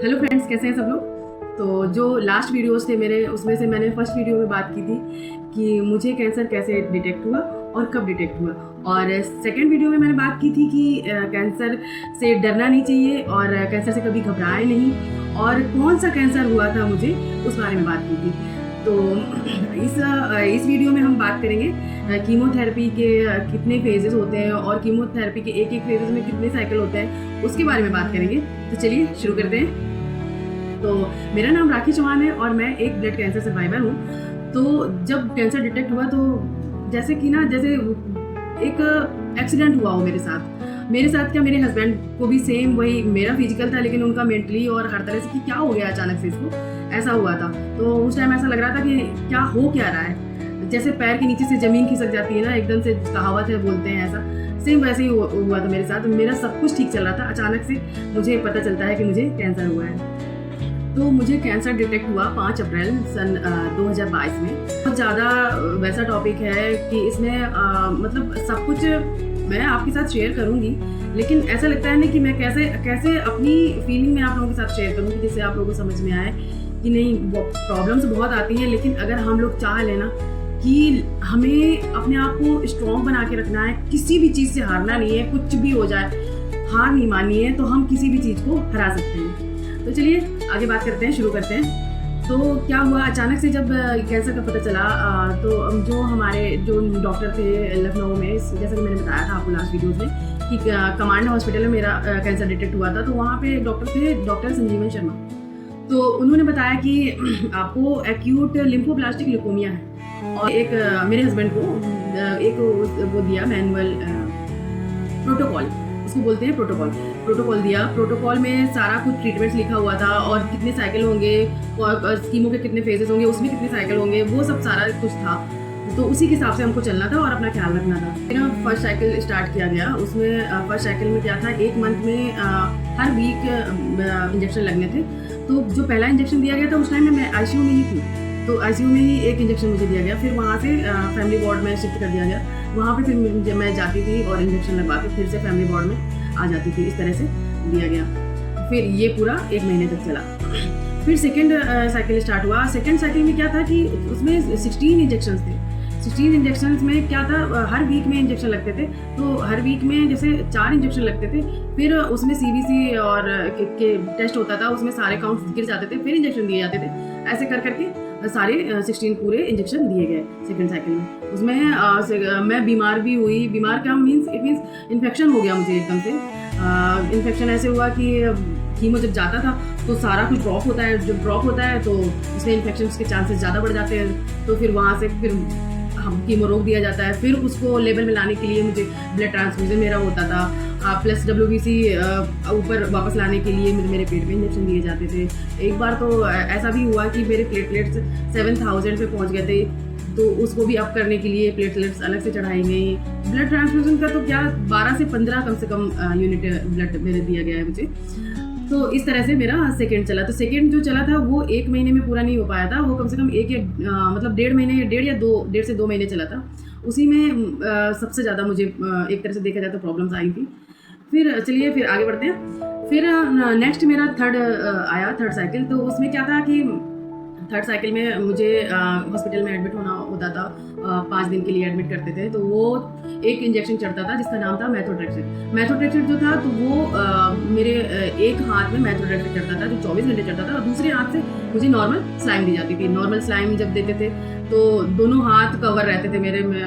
Hello friends, कैसे हैं सब लोग। तो जो लास्ट वीडियोस थे मेरे, उसमें से मैंने फर्स्ट वीडियो में बात की थी कि मुझे कैंसर कैसे डिटेक्ट हुआ और कब डिटेक्ट हुआ, और सेकंड वीडियो में मैंने बात की थी कि कैंसर से डरना नहीं चाहिए और कैंसर से कभी घबराए नहीं, और कौन सा कैंसर हुआ था मुझे उस बारे में बात की थी। तो इस वीडियो में हम बात करेंगे कीमोथेरेपी के कितने फेजेस होते हैं और कीमोथेरेपी के एक एक फेजेस में कितने साइकिल होते हैं, उसके बारे में बात करेंगे। तो चलिए शुरू करते हैं। तो मेरा नाम राखी चौहान है और मैं एक ब्लड कैंसर सर्वाइवर हूँ। तो जब कैंसर डिटेक्ट हुआ तो जैसे एक एक्सीडेंट हुआ हो मेरे साथ क्या, मेरे हस्बैंड को भी सेम वही मेरा फिजिकल था, लेकिन उनका मेंटली और हर तरह से कि क्या हो गया अचानक से इसको, ऐसा हुआ था। तो उस टाइम ऐसा लग रहा था कि क्या हो क्या रहा है, जैसे पैर के नीचे से ज़मीन खिसक जाती है ना, एकदम से कहावत है, बोलते हैं ऐसा, सेम वैसे ही हुआ था मेरे साथ। मेरा सब कुछ ठीक चल रहा था, अचानक से मुझे पता चलता है कि मुझे कैंसर हुआ है। तो मुझे कैंसर डिटेक्ट हुआ 5 अप्रैल सन 2022 में। बहुत ज़्यादा वैसा टॉपिक है कि इसमें मतलब सब कुछ मैं आपके साथ शेयर करूँगी, लेकिन ऐसा लगता है ना कि मैं कैसे अपनी फीलिंग में आप लोगों के साथ शेयर करूँ कि जिससे आप लोगों को समझ में आए कि नहीं, प्रॉब्लम्स बहुत आती हैं, लेकिन अगर हम लोग चाह लेना कि हमें अपने आप को स्ट्रॉन्ग बना के रखना है, किसी भी चीज़ से हारना नहीं है, कुछ भी हो जाए हार नहीं माननी है, तो हम किसी भी चीज़ को हरा सकते हैं। तो चलिए आगे बात करते हैं, शुरू करते हैं। तो क्या हुआ, अचानक से जब कैंसर का पता चला तो जो हमारे जो डॉक्टर थे लखनऊ में, जैसा कि मैंने बताया था आपको लास्ट वीडियोज़ में कि कमांड हॉस्पिटल में मेरा कैंसर डिटेक्ट हुआ था। तो वहाँ पे डॉक्टर थे डॉक्टर संजीवन शर्मा। तो उन्होंने बताया कि आपको एक्यूट लिम्फोब्लास्टिक ल्यूकोमिया है, और एक मेरे हस्बैंड को एक वो दिया मैनुअल प्रोटोकॉल, उसको बोलते हैं प्रोटोकॉल दिया। प्रोटोकॉल में सारा कुछ ट्रीटमेंट्स लिखा हुआ था और कितने साइकिल होंगे और कीमो के कितने फेजेस होंगे, उसमें कितने साइकिल होंगे, वो सब सारा कुछ था। तो उसी के हिसाब से हमको चलना था और अपना ख्याल रखना था। मेरा फर्स्ट साइकिल स्टार्ट किया गया। उसमें फर्स्ट साइकिल में क्या था, 1 मंथ में हर वीक इंजेक्शन लगने थे। तो जो पहला इंजेक्शन दिया गया था उस टाइम में मैं ICU में ही थी, तो ICU में ही एक इंजेक्शन मुझे दिया गया। फिर वहाँ से फैमिली वार्ड में शिफ्ट कर दिया गया। वहाँ पे फिर मैं जाती थी और इंजेक्शन लगवा के फिर से फैमिली वार्ड में आ जाती थी, इस तरह से दिया गया। फिर ये पूरा 1 महीने तक चला। फिर सेकेंड साइकिल स्टार्ट हुआ। सेकेंड साइकिल में क्या था कि उसमें 16 इंजेक्शन थे। 16 इंजेक्शन में क्या था, हर वीक में इंजेक्शन लगते थे। तो हर वीक में जैसे 4 इंजेक्शन लगते थे, फिर उसमें CBC और के टेस्ट होता था, उसमें सारे काउंट्स गिर जाते थे, फिर इंजेक्शन दिए जाते थे। ऐसे कर करके सारे 16 पूरे इंजेक्शन दिए गए सेकंड साइकिल में। उसमें मैं बीमार भी हुई। बीमार क्या मीन्स, इट मीन्स इन्फेक्शन हो गया मुझे एकदम से। इन्फेक्शन ऐसे हुआ कि कीमो जब जाता था तो सारा कुछ ड्रॉप होता है, जब ड्रॉप होता है तो उसमें इन्फेक्शन के चांसेस ज़्यादा बढ़ जाते हैं। तो फिर वहाँ से फिर हम कीमो रोक दिया जाता है। फिर उसको लेवल में लाने के लिए मुझे ब्लड ट्रांसफ्यूजन मेरा होता था, प्लस WBC ऊपर वापस लाने के लिए मेरे पेट में इंजेक्शन दिए जाते थे। एक बार तो ऐसा भी हुआ कि मेरे प्लेटलेट्स 7000 पे पहुंच गए थे, तो उसको भी अप करने के लिए प्लेटलेट्स अलग से चढ़ाई गई। ब्लड ट्रांसफ्यूजन का तो क्या 12 से 15 कम से कम यूनिट ब्लड मेरे दिया गया है मुझे। तो इस तरह से मेरा सेकेंड चला। तो सेकेंड जो चला था वो 1 महीने में पूरा नहीं हो पाया था, वो कम से कम मतलब 1.5 से 2 महीने चला था। उसी में सबसे ज़्यादा मुझे एक तरह से देखा जाए तो प्रॉब्लम्स आई थी। फिर चलिए फिर आगे बढ़ते हैं। फिर नेक्स्ट मेरा थर्ड साइकिल। तो उसमें क्या था कि थर्ड साइकिल में मुझे हॉस्पिटल में एडमिट होना होता था। 5 दिन के लिए एडमिट करते थे। तो वो एक इंजेक्शन चढ़ता था जिसका नाम था मैथोट्रेक्सेट जो था, तो वो मेरे एक हाथ में मैथोट्रेक्सेट चढ़ता था जो 24 घंटे चढ़ता था, और दूसरे हाथ से मुझे नॉर्मल स्लाइम दी जाती थी। नॉर्मल स्लाइम जब देते थे तो दोनों हाथ कवर रहते थे मेरे में।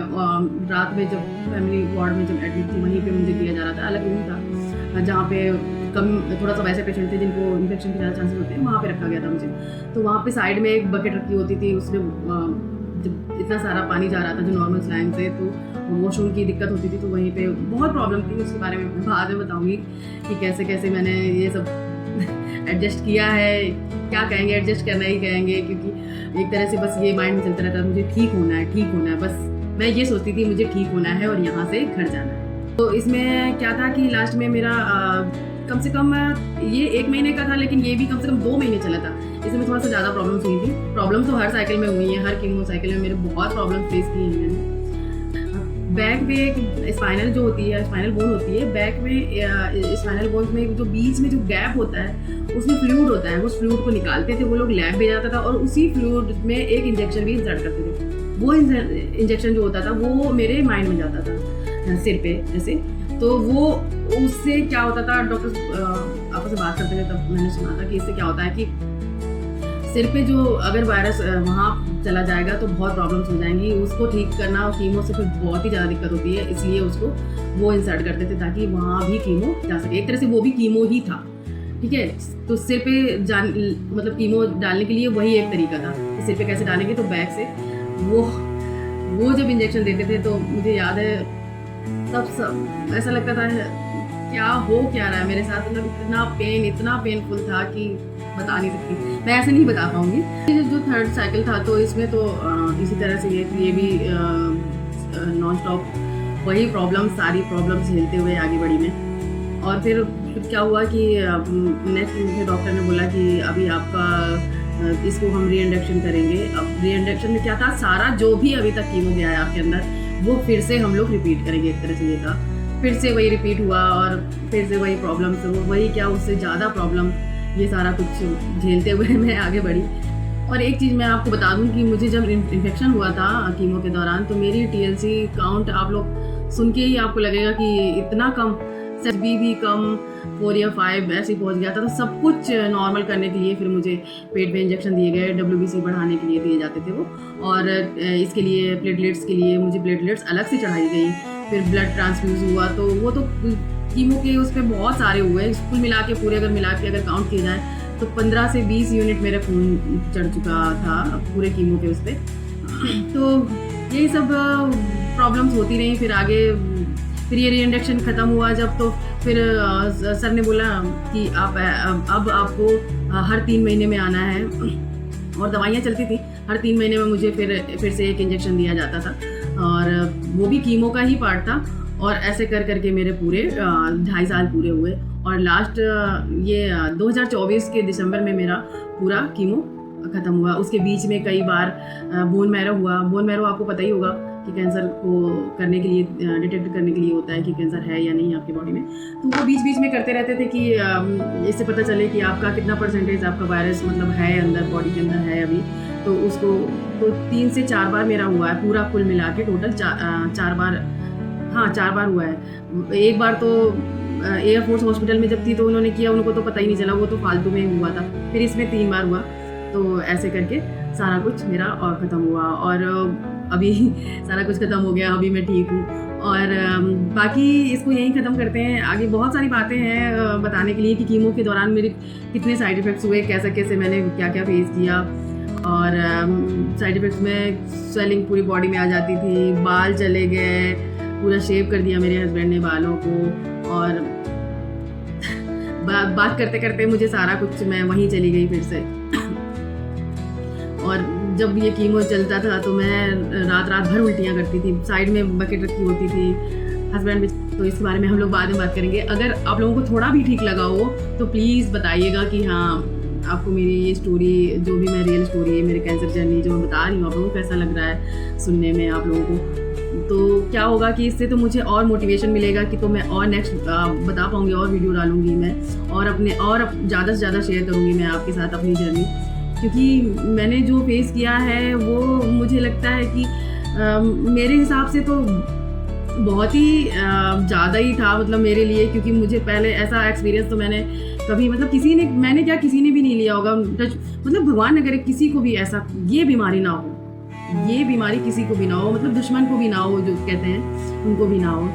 रात में जब फैमिली वार्ड में जब एडमिट थी वहीं पे मुझे दिया जा रहा था। अलग रूम था जहाँ पे कम थोड़ा सा वैसे पेशेंट थे जिनको इन्फेक्शन के ज़्यादा चांसेस होते हैं, वहाँ पे रखा गया था मुझे। तो वहाँ पे साइड में एक बकेट रखी होती थी, उसमें जब इतना सारा पानी जा रहा था जो नॉर्मल स्लाइम से, तो वॉशरूम की दिक्कत होती थी। तो वहीं पे बहुत प्रॉब्लम थी, उसके बारे में बाद में बताऊँगी कि कैसे कैसे मैंने ये सब एडजस्ट किया है। क्या कहेंगे, एडजस्ट करना ही कहेंगे, क्योंकि एक तरह से बस ये माइंड में चलता रहता है मुझे ठीक होना है। बस मैं ये सोचती थी मुझे ठीक होना है और यहाँ से घर जाना है। तो इसमें क्या था कि लास्ट में मेरा कम से कम ये 1 महीने का था, लेकिन ये भी कम से कम 2 महीने चला था। इसमें थोड़ा सा ज़्यादा प्रॉब्लम्स हुई थी। प्रॉब्लम्स तो हर साइकिल में हुई हैं, हर कीमो साइकिल में मेरे बहुत प्रॉब्लम फेस की हैं मैंने। बैक में एक स्पाइनल जो होती है, स्पाइनल बोन होती है, बैक में स्पाइनल बोन में जो बीच में जो गैप होता है उसमें फ्लूइड होता है, उस फ्लूइड को निकालते थे वो लोग, लैब भेजा जाता था और उसी फ्लूइड में एक इंजेक्शन भी इंसर्ट करते थे। वो इंजेक्शन जो होता था वो मेरे माइंड में जाता था सिर पे जैसे, तो वो उससे क्या होता था, डॉक्टर आपस में बात करते थे तब मैंने सुना था कि इससे क्या होता है कि सिर पे जो अगर वायरस वहाँ चला जाएगा तो बहुत प्रॉब्लम्स हो जाएंगी, उसको ठीक करना कीमो से फिर बहुत ही ज़्यादा दिक्कत होती है, इसलिए उसको वो इंसर्ट करते थे ताकि वहाँ भी कीमो जा सके। एक तरह से वो भी कीमो ही था, ठीक है। तो सिर पे मतलब कीमो डालने के लिए वही एक तरीका था कि सिर पे कैसे डालेंगे, तो बैक से वो जब इंजेक्शन देते थे तो मुझे याद है सब ऐसा लगता था क्या रहा है मेरे साथ, मतलब इतना पेनफुल था कि बता नहीं सकती, मैं ऐसे नहीं बता पाऊंगी। जो थर्ड साइकिल था तो इसमें तो इसी तरह से ये भी नॉन स्टॉप वही सारी प्रॉब्लम्स झेलते हुए आगे बढ़ी मैं। और फिर क्या हुआ कि नेक्स्ट मुझे डॉक्टर ने बोला कि अभी आपका इसको हम री-इंडक्शन करेंगे। अब री-इंडक्शन में क्या था, सारा जो भी अभी तक कीमो गया है आपके अंदर वो फिर से हम लोग रिपीट करेंगे, एक तरह से ये था। फिर से वही रिपीट हुआ और फिर से वही प्रॉब्लम्स, वही क्या उससे ज़्यादा प्रॉब्लम, ये सारा कुछ झेलते हुए मैं आगे बढ़ी। और एक चीज़ मैं आपको बता दूं कि मुझे जब इन्फेक्शन हुआ था कीमो के दौरान तो मेरी TLC काउंट आप लोग सुन के ही आपको लगेगा कि इतना कम, HB भी कम, 4 या 5 ऐसे ही पहुँच गया था। तो सब कुछ नॉर्मल करने के लिए फिर मुझे पेट में इंजेक्शन दिए गए, WBC बढ़ाने के लिए दिए जाते थे वो, और इसके लिए प्लेटलेट्स के लिए मुझे प्लेटलेट्स अलग से चढ़ाई गई। फिर ब्लड ट्रांसफ्यूज़ हुआ, तो वो तो कीमो के उस पर बहुत सारे हुए, कुल मिला के पूरे अगर काउंट किया जाए तो 15 से 20 यूनिट मेरा खून चढ़ चुका था पूरे कीमो के उस पर। तो यही सब प्रॉब्लम्स होती रही। फिर आगे फिर ये री-इंडक्शन ख़त्म हुआ जब, तो फिर सर ने बोला कि अब आपको हर 3 महीने में आना है, और दवाइयाँ चलती थी, हर 3 महीने में मुझे फिर से एक इंजेक्शन दिया जाता था, और वो भी कीमो का ही पार्ट था। और ऐसे कर करके मेरे पूरे 2.5 साल पूरे हुए, और लास्ट ये 2024 के दिसंबर में मेरा पूरा कीमो ख़त्म हुआ। उसके बीच में कई बार बोन मैरो हुआ। बोन मैरो आपको पता ही होगा कि कैंसर को करने के लिए, डिटेक्ट करने के लिए होता है कि कैंसर है या नहीं आपकी बॉडी में। तो वो बीच बीच में करते रहते थे कि इससे पता चले कि आपका कितना परसेंटेज आपका वायरस मतलब है अंदर, बॉडी के अंदर है अभी। तो उसको तो 3 से 4 बार मेरा हुआ है, पूरा कुल मिला के टोटल 4 बार, हाँ 4 बार हुआ है। एक बार तो एयरफोर्स हॉस्पिटल में जब थी तो उन्होंने किया, उनको तो पता ही नहीं चला, वो तो फालतू में हुआ था। फिर इसमें 3 बार हुआ। तो ऐसे करके सारा कुछ मेरा और ख़त्म हुआ, और अभी सारा कुछ ख़त्म हो गया, अभी मैं ठीक हूँ। और बाकी इसको यहीं ख़त्म करते हैं। आगे बहुत सारी बातें हैं बताने के लिए कि कीमो के दौरान मेरे कितने साइड इफ़ेक्ट्स हुए, कैसे मैंने क्या क्या फेस किया। और साइड इफ़ेक्ट्स में स्वेलिंग पूरी बॉडी में आ जाती थी, बाल चले गए, पूरा शेव कर दिया मेरे हस्बैंड ने बालों को। और बात करते करते मुझे सारा कुछ, मैं वहीं चली गई फिर से। और जब ये कीमो चलता था तो मैं रात भर उल्टियाँ करती थी, साइड में बकेट रखी होती थी, हस्बैंड भी। तो इसके बारे में हम लोग बाद में बात करेंगे। अगर आप लोगों को थोड़ा भी ठीक लगा हो तो प्लीज़ बताइएगा कि हाँ आपको मेरी ये स्टोरी, जो भी मैं रियल स्टोरी है, मेरे कैंसर जर्नी जो मैं बता रही हूँ, आप लोगों को कैसा लग रहा है सुनने में आप लोगों को। तो क्या होगा कि इससे तो मुझे और मोटिवेशन मिलेगा कि तो मैं और नेक्स्ट बता पाऊँगी, और वीडियो डालूँगी मैं, और ज़्यादा से ज़्यादा शेयर करूँगी मैं आपके साथ अपनी जर्नी। क्योंकि मैंने जो फेस किया है वो मुझे लगता है कि मेरे हिसाब से तो बहुत ही ज़्यादा ही था, मतलब मेरे लिए। क्योंकि मुझे पहले ऐसा एक्सपीरियंस तो मैंने कभी, मतलब किसी ने भी नहीं लिया होगा। मतलब भगवान न करे किसी को भी ऐसा ये बीमारी ना हो, ये बीमारी किसी को भी ना हो, मतलब दुश्मन को भी ना हो, जो कहते हैं उनको भी ना हो।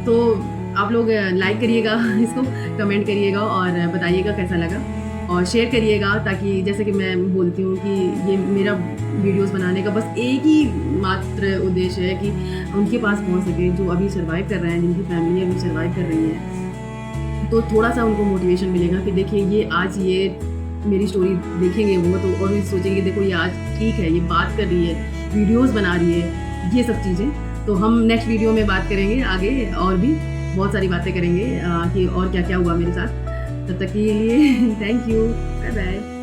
तो आप लोग लाइक करिएगा इसको, कमेंट करिएगा और बताइएगा कैसा लगा, और शेयर करिएगा, ताकि जैसे कि मैं बोलती हूँ कि ये मेरा वीडियोस बनाने का बस एक ही मात्र उद्देश्य है कि उनके पास पहुँच सके जो अभी सर्वाइव कर रहे हैं, जिनकी फैमिली अभी सर्वाइव कर रही है। तो थोड़ा सा उनको मोटिवेशन मिलेगा कि देखिए ये आज ये मेरी स्टोरी देखेंगे वो तो और भी सोचेंगे देखो ये आज ठीक है, ये बात कर रही है, वीडियोस बना रही है, ये सब चीज़ें। तो हम नेक्स्ट वीडियो में बात करेंगे आगे, और भी बहुत सारी बातें करेंगे कि और क्या क्या हुआ मेरे साथ। तब तक के लिए थैंक यू, बाय बाय।